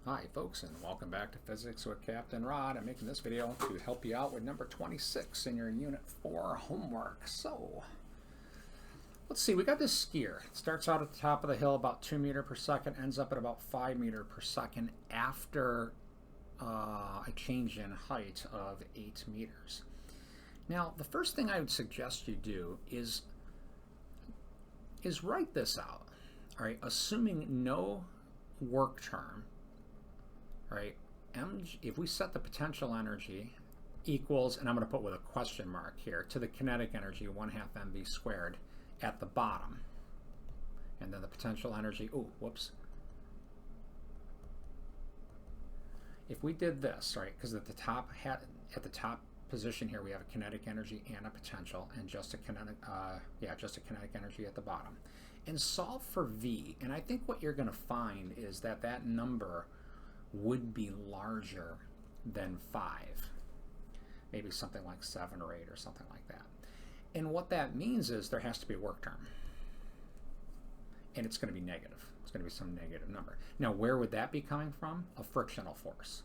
Hi folks, and welcome back to Physics with Captain Rod. I'm making this video to help you out with number 26 in your Unit 4 homework. So, let's see, we got this skier. It starts out at the top of the hill about 2 meters per second, ends up at about 5 meters per second after a change in height of 8 meters. Now, the first thing I would suggest you do is write this out, all right, assuming no work term. Right, if we set the potential energy equals, and I'm going to put with a question mark here, to the kinetic energy 1/2 mv squared at the bottom, and then the potential energy, if we did this, right, because at the top position here we have a kinetic energy and a potential, and just a kinetic energy at the bottom, and solve for V. And I think what you're going to find is that that number would be larger than 5, maybe something like 7 or 8 or something like that. And what that means is there has to be a work term, and it's going to be negative. It's going to be some negative number. Now, where would that be coming from? A frictional force.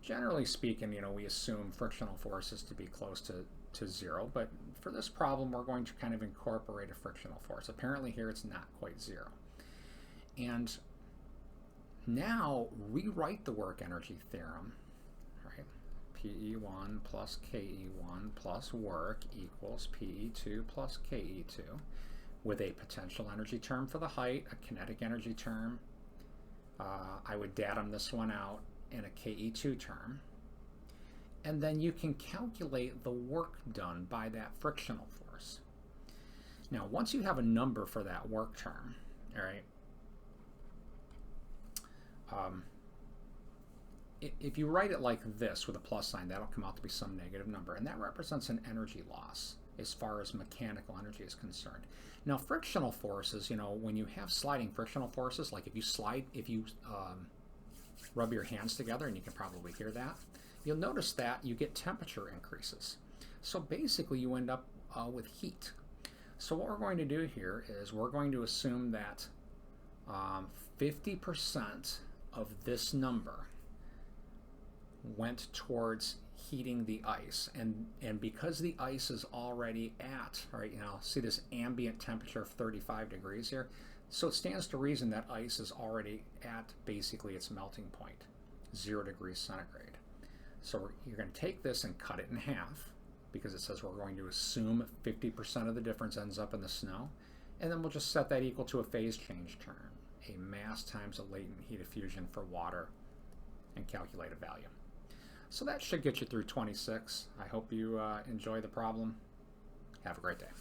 Generally speaking, we assume frictional forces to be close to 0, but for this problem we're going to kind of incorporate a frictional force. Apparently here it's not quite 0. And now rewrite the work energy theorem, right? PE1 plus KE1 plus work equals PE2 plus KE2 with a potential energy term for the height, a kinetic energy term. I would datum this one out in a KE2 term. And then you can calculate the work done by that frictional force. Now, once you have a number for that work term, all right, if you write it like this with a plus sign, that'll come out to be some negative number, and that represents an energy loss as far as mechanical energy is concerned. Now, frictional forces, when you have sliding frictional forces, like if you rub your hands together, and you can probably hear that, you'll notice that you get temperature increases. So basically you end up with heat. So what we're going to do here is we're going to assume that 50% of this number went towards heating the ice, and because the ice is already at, right, see this ambient temperature of 35 degrees here, so it stands to reason that ice is already at basically its melting point, 0 degrees centigrade. So you're going to take this and cut it in half, because it says we're going to assume 50% of the difference ends up in the snow, and then we'll just set that equal to a phase change term, a mass times a latent heat of fusion for water, and calculate a value. So that should get you through 26. I hope you enjoy the problem. Have a great day.